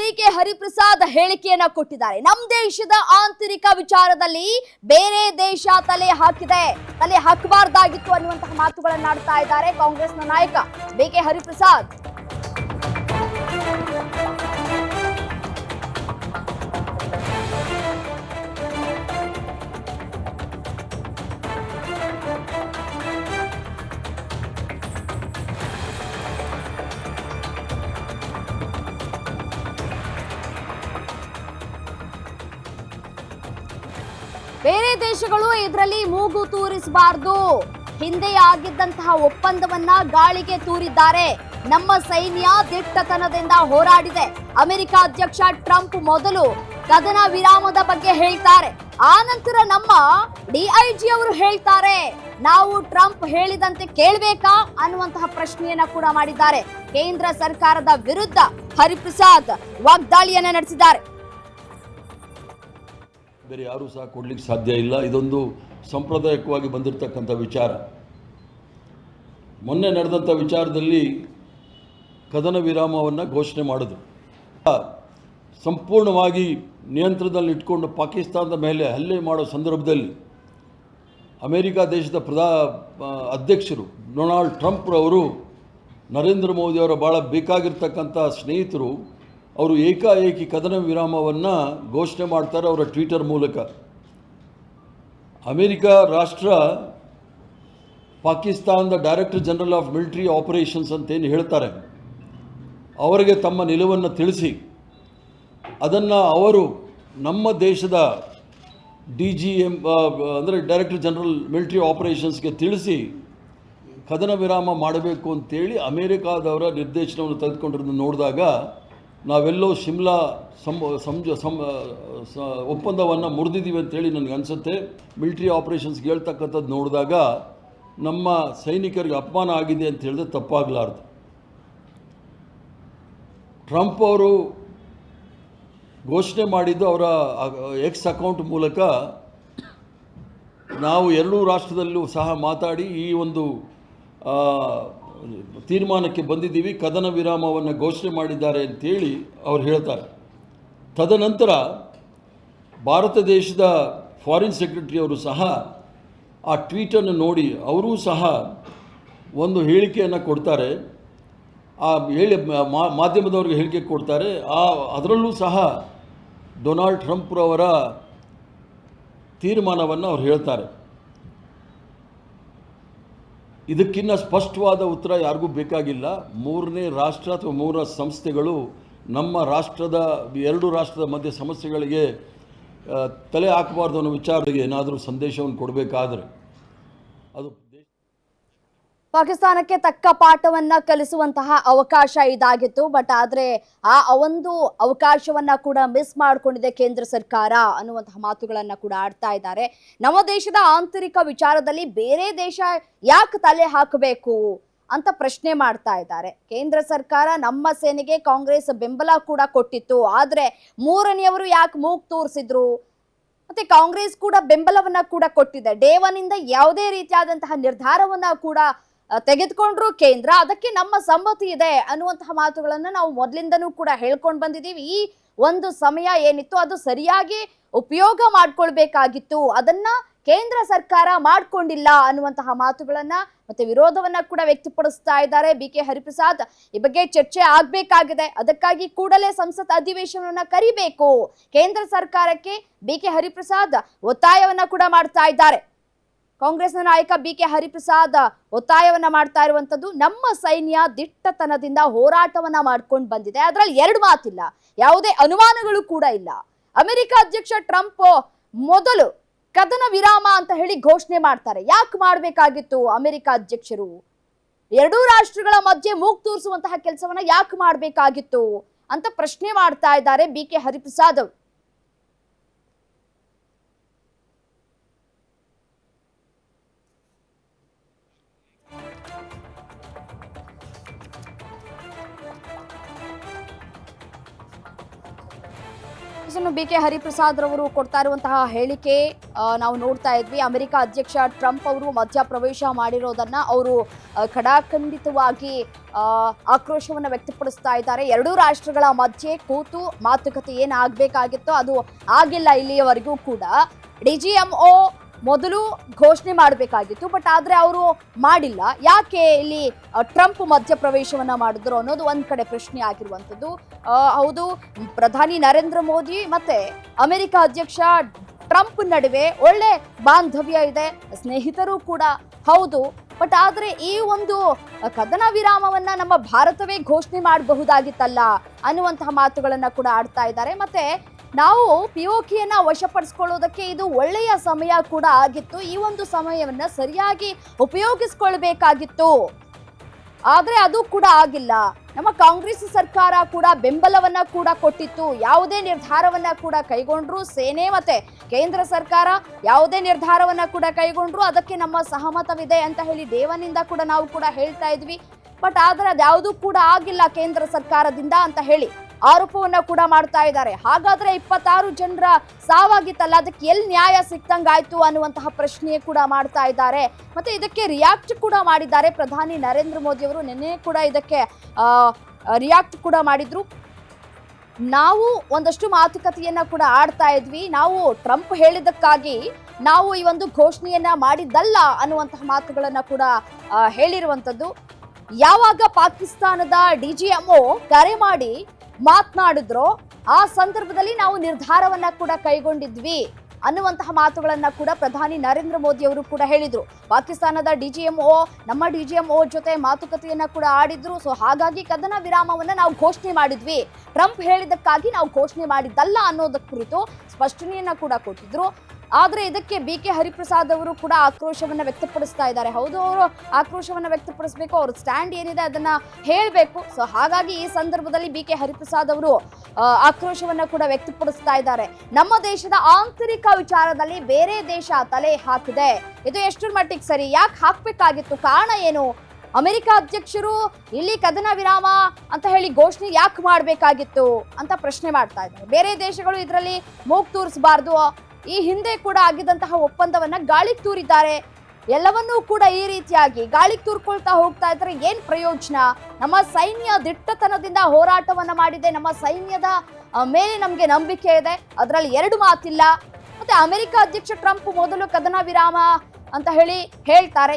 BK Hariprasad ಹೇಳಿಕೆಯನ್ನ ಕೊಟ್ಟಿದ್ದಾರೆ. ನಮ್ಮ ದೇಶದ ಆಂತರಿಕ ವಿಚಾರದಲ್ಲಿ ಬೇರೆ ದೇಶ ತಲೆ ಹಾಕಬಾರ್ದಾಗಿತ್ತು ಅನ್ನುವಂತಹ ಮಾತುಗಳನ್ನಾಡ್ತಾ ಇದ್ದಾರೆ ಕಾಂಗ್ರೆಸ್ನ ನಾಯಕ ಬಿಕೆ ಹರಿಪ್ರಸಾದ್. ಬೇರೆ ದೇಶಗಳು ಇದರಲ್ಲಿ ಮೂಗು ತೂರಿಸಬಾರದು. ಹಿಂದೆ ಆಗಿದ್ದಂತಹ ಒಪ್ಪಂದವನ್ನ ಗಾಳಿಗೆ ತೂರಿದ್ದಾರೆ. ನಮ್ಮ ಸೈನ್ಯ ದಿಟ್ಟತನದಿಂದ ಹೋರಾಡಿದೆ. ಅಮೆರಿಕ ಅಧ್ಯಕ್ಷ ಟ್ರಂಪ್ ಮೊದಲು ಕದನ ವಿರಾಮದ ಬಗ್ಗೆ ಹೇಳ್ತಾರೆ, ಆ ನಂತರ ನಮ್ಮ ಡಿಐಜಿ ಅವರು ಹೇಳ್ತಾರೆ ನಾವು ಟ್ರಂಪ್ ಹೇಳಿದಂತೆ ಕೇಳಬೇಕಾ ಅನ್ನುವಂತಹ ಪ್ರಶ್ನೆಯನ್ನ ಕೂಡ ಮಾಡಿದ್ದಾರೆ. ಕೇಂದ್ರ ಸರ್ಕಾರದ ವಿರುದ್ಧ ಹರಿಪ್ರಸಾದ್ ವಾಗ್ದಾಳಿಯನ್ನ ನಡೆಸಿದ್ದಾರೆ. ಬೇರೆ ಯಾರೂ ಸಹ ಕೊಡ್ಲಿಕ್ಕೆ ಸಾಧ್ಯ ಇಲ್ಲ. ಇದೊಂದು ಸಾಂಪ್ರದಾಯಿಕವಾಗಿ ಬಂದಿರತಕ್ಕಂಥ ವಿಚಾರ. ಮೊನ್ನೆ ನಡೆದಂಥ ವಿಚಾರದಲ್ಲಿ ಕದನ ವಿರಾಮವನ್ನು ಘೋಷಣೆ ಮಾಡಿದ್ರು. ಸಂಪೂರ್ಣವಾಗಿ ನಿಯಂತ್ರಣದಲ್ಲಿ ಇಟ್ಕೊಂಡು ಪಾಕಿಸ್ತಾನದ ಮೇಲೆ ಹಲ್ಲೆ ಮಾಡೋ ಸಂದರ್ಭದಲ್ಲಿ ಅಮೇರಿಕ ದೇಶದ ಅಧ್ಯಕ್ಷರು ಡೊನಾಲ್ಡ್ ಟ್ರಂಪ್ರವರು ನರೇಂದ್ರ ಮೋದಿಯವರ ಭಾಳ ಬೇಕಾಗಿರ್ತಕ್ಕಂಥ ಸ್ನೇಹಿತರು ಅವರು ಏಕಾಏಕಿ ಕದನ ವಿರಾಮವನ್ನು ಘೋಷಣೆ ಮಾಡ್ತಾರೆ ಅವರ ಟ್ವಿಟರ್ ಮೂಲಕ. ಅಮೇರಿಕ ರಾಷ್ಟ್ರ ಪಾಕಿಸ್ತಾನದ director general of military operations ಅಂತೇನು ಹೇಳ್ತಾರೆ ಅವರಿಗೆ ತಮ್ಮ ನಿಲುವನ್ನು ತಿಳಿಸಿ ಅದನ್ನು ಅವರು ನಮ್ಮ ದೇಶದ DGM ಅಂದರೆ ಡೈರೆಕ್ಟರ್ ಜನರಲ್ ಮಿಲಿಟರಿ ಆಪರೇಷನ್ಸ್ಗೆ ತಿಳಿಸಿ ಕದನ ವಿರಾಮ ಮಾಡಬೇಕು ಅಂತೇಳಿ ಅಮೇರಿಕಾದವರ ನಿರ್ದೇಶನವನ್ನು ತೆಗೆದುಕೊಂಡಿರೋದನ್ನು ನೋಡಿದಾಗ ನಾವೆಲ್ಲೋ ಶಿಮ್ಲಾ ಒಪ್ಪಂದವನ್ನು ಮುರಿದಿದ್ದೀವಿ ಅಂತೇಳಿ ನನಗೆ ಅನಿಸುತ್ತೆ. ಮಿಲಿಟರಿ ಆಪರೇಷನ್ಸ್ಗೆ ಹೇಳ್ತಕ್ಕಂಥದ್ದು ನೋಡಿದಾಗ ನಮ್ಮ ಸೈನಿಕರಿಗೆ ಅಪಮಾನ ಆಗಿದೆ ಅಂತ ಹೇಳಿದ್ರೆ ತಪ್ಪಾಗಲಾರ್ದು. ಟ್ರಂಪ್ ಅವರು ಘೋಷಣೆ ಮಾಡಿದ್ದು ಅವರ ಎಕ್ಸ್ ಅಕೌಂಟ್ ಮೂಲಕ ನಾವು ಎರಡೂ ರಾಷ್ಟ್ರದಲ್ಲೂ ಸಹ ಮಾತಾಡಿ ಈ ಒಂದು ತೀರ್ಮಾನಕ್ಕೆ ಬಂದಿದ್ದೀವಿ, ಕದನ ವಿರಾಮವನ್ನು ಘೋಷಣೆ ಮಾಡಿದ್ದಾರೆ ಅಂತೇಳಿ ಅವ್ರು ಹೇಳ್ತಾರೆ. ತದನಂತರ ಭಾರತ ದೇಶದ ಫಾರಿನ್ ಸೆಕ್ರೆಟರಿ ಅವರು ಸಹ ಆ ಟ್ವೀಟನ್ನು ನೋಡಿ ಅವರೂ ಸಹ ಒಂದು ಹೇಳಿಕೆಯನ್ನು ಕೊಡ್ತಾರೆ. ಆ ಮಾಧ್ಯಮದವ್ರಿಗೆ ಹೇಳಿಕೆ ಕೊಡ್ತಾರೆ. ಅದರಲ್ಲೂ ಸಹ ಡೊನಾಲ್ಡ್ ಟ್ರಂಪ್ರವರ ತೀರ್ಮಾನವನ್ನು ಅವ್ರು ಹೇಳ್ತಾರೆ. ಇದಕ್ಕಿಂತ ಸ್ಪಷ್ಟವಾದ ಉತ್ತರ ಯಾರಿಗೂ ಬೇಕಾಗಿಲ್ಲ. ಮೂರನೇ ರಾಷ್ಟ್ರ ಅಥವಾ ಮೂರ ಸಂಸ್ಥೆಗಳು ನಮ್ಮ ರಾಷ್ಟ್ರದ ಎರಡು ರಾಷ್ಟ್ರದ ಮಧ್ಯೆ ಸಮಸ್ಯೆಗಳಿಗೆ ತಲೆ ಹಾಕಬಾರ್ದು ಅನ್ನೋ ವಿಚಾರಕ್ಕೆ ಏನಾದರೂ ಸಂದೇಶವನ್ನು ಕೊಡಬೇಕಾದ್ರೆ ಅದು ಪಾಕಿಸ್ತಾನಕ್ಕೆ ತಕ್ಕ ಪಾಠವನ್ನ ಕಲಿಸುವಂತಹ ಅವಕಾಶ ಇದಾಗಿತ್ತು. ಬಟ್ ಆದ್ರೆ ಆ ಒಂದು ಅವಕಾಶವನ್ನ ಕೂಡ ಮಿಸ್ ಮಾಡಿಕೊಂಡಿದೆ ಕೇಂದ್ರ ಸರ್ಕಾರ ಅನ್ನುವಂತಹ ಮಾತುಗಳನ್ನ ಕೂಡ ಆಡ್ತಾ ಇದ್ದಾರೆ. ನಮ್ಮ ದೇಶದ ಆಂತರಿಕ ವಿಚಾರದಲ್ಲಿ ಬೇರೆ ದೇಶ ಯಾಕೆ ತಲೆ ಹಾಕಬೇಕು ಅಂತ ಪ್ರಶ್ನೆ ಮಾಡ್ತಾ ಇದ್ದಾರೆ. ಕೇಂದ್ರ ಸರ್ಕಾರ ನಮ್ಮ ಸೇನೆಗೆ ಕಾಂಗ್ರೆಸ್ ಬೆಂಬಲ ಕೂಡ ಕೊಟ್ಟಿತ್ತು, ಆದ್ರೆ ಮೂರನೆಯವರು ಯಾಕೆ ಮೂಗ್ ತೋರಿಸಿದ್ರು? ಮತ್ತೆ ಕಾಂಗ್ರೆಸ್ ಕೂಡ ಬೆಂಬಲವನ್ನ ಕೂಡ ಕೊಟ್ಟಿದೆ. ಡೇ ಒನ್ ಇಂದ ಯಾವುದೇ ರೀತಿಯಾದಂತಹ ನಿರ್ಧಾರವನ್ನ ಕೂಡ ತೆಗೆದುಕೊಂಡ್ರು ಕೇಂದ್ರ, ಅದಕ್ಕೆ ನಮ್ಮ ಸಮ್ಮತಿ ಇದೆ ಅನ್ನುವಂತಹ ಮಾತುಗಳನ್ನ ನಾವು ಮೊದಲಿಂದನೂ ಕೂಡ ಹೇಳ್ಕೊಂಡು ಬಂದಿದ್ದೀವಿ. ಈ ಒಂದು ಸಮಯ ಏನಿತ್ತು ಅದು ಸರಿಯಾಗಿ ಉಪಯೋಗ ಮಾಡ್ಕೊಳ್ಬೇಕಾಗಿತ್ತು, ಅದನ್ನ ಕೇಂದ್ರ ಸರ್ಕಾರ ಮಾಡ್ಕೊಂಡಿಲ್ಲ ಅನ್ನುವಂತಹ ಮಾತುಗಳನ್ನ ಮತ್ತೆ ವಿರೋಧವನ್ನ ಕೂಡ ವ್ಯಕ್ತಪಡಿಸ್ತಾ ಇದ್ದಾರೆ ಬಿಕೆ ಹರಿಪ್ರಸಾದ್. ಈ ಬಗ್ಗೆ ಚರ್ಚೆ ಆಗ್ಬೇಕಾಗಿದೆ, ಅದಕ್ಕಾಗಿ ಕೂಡಲೇ ಸಂಸತ್ ಅಧಿವೇಶನವನ್ನ ಕರಿಬೇಕು ಕೇಂದ್ರ ಸರ್ಕಾರಕ್ಕೆ ಬಿಕೆ ಹರಿಪ್ರಸಾದ್ ಒತ್ತಾಯವನ್ನ ಕೂಡ ಮಾಡ್ತಾ ಇದ್ದಾರೆ. ಕಾಂಗ್ರೆಸ್ನ ನಾಯಕ ಬಿಕೆ ಹರಿಪ್ರಸಾದ್ ಒತ್ತಾಯವನ್ನ ಮಾಡ್ತಾ ಇರುವಂತದ್ದು, ನಮ್ಮ ಸೈನ್ಯ ದಿಟ್ಟತನದಿಂದ ಹೋರಾಟವನ್ನ ಮಾಡ್ಕೊಂಡು ಬಂದಿದೆ, ಅದರಲ್ಲಿ ಎರಡು ಮಾತಿಲ್ಲ, ಯಾವುದೇ ಅನುಮಾನಗಳು ಕೂಡ ಇಲ್ಲ. ಅಮೆರಿಕ ಅಧ್ಯಕ್ಷ ಟ್ರಂಪ್ ಮೊದಲು ಕದನ ವಿರಾಮ ಅಂತ ಹೇಳಿ ಘೋಷಣೆ ಮಾಡ್ತಾರೆ. ಯಾಕೆ ಮಾಡಬೇಕಾಗಿತ್ತು ಅಮೆರಿಕ ಅಧ್ಯಕ್ಷರು? ಎರಡೂ ರಾಷ್ಟ್ರಗಳ ಮಧ್ಯೆ ಮೂಗ್ ತೂರಿಸುವಂತಹ ಕೆಲಸವನ್ನ ಯಾಕೆ ಮಾಡಬೇಕಾಗಿತ್ತು ಅಂತ ಪ್ರಶ್ನೆ ಮಾಡ್ತಾ ಇದ್ದಾರೆ ಬಿಕೆ ಹರಿಪ್ರಸಾದ್ ಅವರು. ಇನ್ನು ಬಿ ಕೆ ಹರಿಪ್ರಸಾದ್ ರವರು ಕೊಡ್ತಾ ಇರುವಂತಹ ಹೇಳಿಕೆ ನಾವು ನೋಡ್ತಾ ಇದ್ವಿ. ಅಮೆರಿಕ ಅಧ್ಯಕ್ಷ ಟ್ರಂಪ್ ಅವರು ಮಧ್ಯಪ್ರವೇಶ ಮಾಡಿರೋದನ್ನ ಅವರು ಖಡಾಖಂಡಿತವಾಗಿ ಆಕ್ರೋಶವನ್ನು ವ್ಯಕ್ತಪಡಿಸ್ತಾ ಇದ್ದಾರೆ. ಎರಡೂ ರಾಷ್ಟ್ರಗಳ ಮಧ್ಯೆ ಕೂತು ಮಾತುಕತೆ ಏನಾಗಬೇಕಾಗಿತ್ತೋ ಅದು ಆಗಿಲ್ಲ ಇಲ್ಲಿಯವರೆಗೂ ಕೂಡ. DGMO ಮೊದಲು ಘೋಷಣೆ ಮಾಡಬೇಕಾಗಿತ್ತು, ಬಟ್ ಆದ್ರೆ ಅವರು ಮಾಡಿಲ್ಲ. ಯಾಕೆ ಇಲ್ಲಿ ಟ್ರಂಪ್ ಮಧ್ಯಪ್ರವೇಶವನ್ನ ಮಾಡಿದ್ರು ಅನ್ನೋದು ಒಂದ್ ಕಡೆ ಪ್ರಶ್ನೆ ಆಗಿರುವಂಥದ್ದು. ಹೌದು, ಪ್ರಧಾನಿ ನರೇಂದ್ರ ಮೋದಿ ಮತ್ತೆ ಅಮೆರಿಕ ಅಧ್ಯಕ್ಷ ಟ್ರಂಪ್ ನಡುವೆ ಒಳ್ಳೆ ಬಾಂಧವ್ಯ ಇದೆ, ಸ್ನೇಹಿತರು ಕೂಡ ಹೌದು. ಬಟ್ ಆದ್ರೆ ಈ ಒಂದು ಕದನ ವಿರಾಮವನ್ನ ನಮ್ಮ ಭಾರತವೇ ಘೋಷಣೆ ಮಾಡಬಹುದಾಗಿತ್ತಲ್ಲ ಅನ್ನುವಂತಹ ಮಾತುಗಳನ್ನ ಕೂಡ ಆಡ್ತಾ ಇದ್ದಾರೆ. ಮತ್ತೆ ನಾವು POKಯನ್ನ ವಶಪಡಿಸ್ಕೊಳ್ಳೋದಕ್ಕೆ ಇದು ಒಳ್ಳೆಯ ಸಮಯ ಕೂಡ ಆಗಿತ್ತು. ಈ ಒಂದು ಸಮಯವನ್ನ ಸರಿಯಾಗಿ ಉಪಯೋಗಿಸ್ಕೊಳ್ಬೇಕಾಗಿತ್ತು, ಆದ್ರೆ ಅದು ಕೂಡ ಆಗಿಲ್ಲ. ನಮ್ಮ ಕಾಂಗ್ರೆಸ್ ಸರ್ಕಾರ ಕೂಡ ಬೆಂಬಲವನ್ನ ಕೂಡ ಕೊಟ್ಟಿತ್ತು. ಯಾವುದೇ ನಿರ್ಧಾರವನ್ನ ಕೂಡ ಕೈಗೊಂಡ್ರು ಸೇನೆ ಮತ್ತೆ ಕೇಂದ್ರ ಸರ್ಕಾರ ಯಾವುದೇ ನಿರ್ಧಾರವನ್ನ ಕೂಡ ಕೈಗೊಂಡ್ರು ಅದಕ್ಕೆ ನಮ್ಮ ಸಹಮತವಿದೆ ಅಂತ ಹೇಳಿ ದೇವನಿಂದ ಕೂಡ ನಾವು ಕೂಡ ಹೇಳ್ತಾ ಇದ್ವಿ. ಬಟ್ ಆದ್ರೆ ಅದ್ಯಾವುದೂ ಕೂಡ ಆಗಿಲ್ಲ ಕೇಂದ್ರ ಸರ್ಕಾರದಿಂದ ಅಂತ ಹೇಳಿ ಆರೋಪವನ್ನ ಕೂಡ ಮಾಡ್ತಾ ಇದ್ದಾರೆ. ಹಾಗಾದ್ರೆ 26 ಜನರ ಸಾವಾಗಿತ್ತಲ್ಲ, ಅದಕ್ಕೆ ಎಲ್ಲಿ ನ್ಯಾಯ ಸಿಕ್ತಂಗಾಯ್ತು ಅನ್ನುವಂತಹ ಪ್ರಶ್ನೆ ಕೂಡ ಮಾಡ್ತಾ ಇದ್ದಾರೆ. ಮತ್ತೆ ಇದಕ್ಕೆ ರಿಯಾಕ್ಟ್ ಕೂಡ ಮಾಡಿದ್ದಾರೆ ಪ್ರಧಾನಿ ನರೇಂದ್ರ ಮೋದಿ ಅವರು. ನಿನ್ನೆ ಕೂಡ ಇದಕ್ಕೆ ರಿಯಾಕ್ಟ್ ಕೂಡ ಮಾಡಿದ್ರು. ನಾವು ಒಂದಷ್ಟು ಮಾತುಕತೆಯನ್ನ ಕೂಡ ಆಡ್ತಾ ಇದ್ವಿ, ನಾವು ಟ್ರಂಪ್ ಹೇಳಿದ್ದಕ್ಕಾಗಿ ನಾವು ಈ ಒಂದು ಘೋಷಣೆಯನ್ನ ಮಾಡಿದ್ದಲ್ಲ ಅನ್ನುವಂತಹ ಮಾತುಗಳನ್ನ ಕೂಡ ಹೇಳಿರುವಂತದ್ದು. ಯಾವಾಗ ಪಾಕಿಸ್ತಾನದ DGMO ಕರೆ ಮಾಡಿ ಮಾತನಾಡಿದ್ರೋ ಆ ಸಂದರ್ಭದಲ್ಲಿ ನಾವು ನಿರ್ಧಾರವನ್ನ ಕೂಡ ಕೈಗೊಂಡಿದ್ವಿ ಅನ್ನುವಂತಹ ಮಾತುಗಳನ್ನ ಕೂಡ ಪ್ರಧಾನಿ ನರೇಂದ್ರ ಮೋದಿ ಅವರು ಕೂಡ ಹೇಳಿದ್ರು. ಪಾಕಿಸ್ತಾನದ DGMO ನಮ್ಮ DGMO ಜೊತೆ ಮಾತುಕತೆಯನ್ನ ಕೂಡ ಆಡಿದ್ರು. ಸೊ ಹಾಗಾಗಿ ಕದನ ವಿರಾಮವನ್ನ ನಾವು ಘೋಷಣೆ ಮಾಡಿದ್ವಿ, ಟ್ರಂಪ್ ಹೇಳಿದ್ದಕ್ಕಾಗಿ ನಾವು ಘೋಷಣೆ ಮಾಡಿದ್ದಲ್ಲ ಅನ್ನೋದರ ಕುರಿತು ಸ್ಪಷ್ಟನೆಯನ್ನ ಕೂಡ ಕೊಟ್ಟಿದ್ರು. ಆದ್ರೆ ಇದಕ್ಕೆ BK ಹರಿಪ್ರಸಾದ್ ಅವರು ಕೂಡ ಆಕ್ರೋಶವನ್ನ ವ್ಯಕ್ತಪಡಿಸ್ತಾ ಇದ್ದಾರೆ. ಹೌದು, ಅವರು ಆಕ್ರೋಶವನ್ನ ವ್ಯಕ್ತಪಡಿಸಬೇಕು, ಅವ್ರ ಸ್ಟ್ಯಾಂಡ್ ಏನಿದೆ ಅದನ್ನ ಹೇಳಬೇಕು. ಸೊ ಹಾಗಾಗಿ ಈ ಸಂದರ್ಭದಲ್ಲಿ BK ಹರಿಪ್ರಸಾದ್ ಅವರು ಆಕ್ರೋಶವನ್ನ ಕೂಡ ವ್ಯಕ್ತಪಡಿಸ್ತಾ ಇದ್ದಾರೆ. ನಮ್ಮ ದೇಶದ ಆಂತರಿಕ ವಿಚಾರದಲ್ಲಿ ಬೇರೆ ದೇಶ ತಲೆ ಹಾಕಿದೆ, ಇದು ಎಷ್ಟರ ಮಟ್ಟಿಗೆ ಸರಿ, ಯಾಕೆ ಹಾಕ್ಬೇಕಾಗಿತ್ತು, ಕಾರಣ ಏನು, ಅಮೆರಿಕ ಅಧ್ಯಕ್ಷರು ಇಲ್ಲಿ ಕದನ ವಿರಾಮ ಅಂತ ಹೇಳಿ ಘೋಷಣೆ ಯಾಕೆ ಮಾಡಬೇಕಾಗಿತ್ತು ಅಂತ ಪ್ರಶ್ನೆ ಮಾಡ್ತಾ ಇದ್ದಾರೆ. ಬೇರೆ ದೇಶಗಳು ಇದರಲ್ಲಿ ಮೂಗು ತೂರಿಸಬಾರ್ದು, ಈ ಹಿಂದೆ ಕೂಡ ಆಗಿದ್ದಂತಹ ಒಪ್ಪಂದವನ್ನ ಗಾಳಿಗೆ ತೂರಿದ್ದಾರೆ, ಎಲ್ಲವನ್ನೂ ಕೂಡ ಈ ರೀತಿಯಾಗಿ ಗಾಳಿಗೆ ತೂರ್ಕೊಳ್ತಾ ಹೋಗ್ತಾ ಇದ್ರೆ ಏನ್ ಪ್ರಯೋಜನ. ನಮ್ಮ ಸೈನ್ಯ ದಿಟ್ಟತನದಿಂದ ಹೋರಾಟವನ್ನ ಮಾಡಿದೆ, ನಮ್ಮ ಸೈನ್ಯದ ಮೇಲೆ ನಮ್ಗೆ ನಂಬಿಕೆ ಇದೆ, ಅದರಲ್ಲಿ ಎರಡು ಮಾತಿಲ್ಲ. ಮತ್ತೆ ಅಮೆರಿಕ ಅಧ್ಯಕ್ಷ ಟ್ರಂಪ್ ಮೊದಲು ಕದನ ವಿರಾಮ ಅಂತ ಹೇಳಿ ಹೇಳ್ತಾರೆ,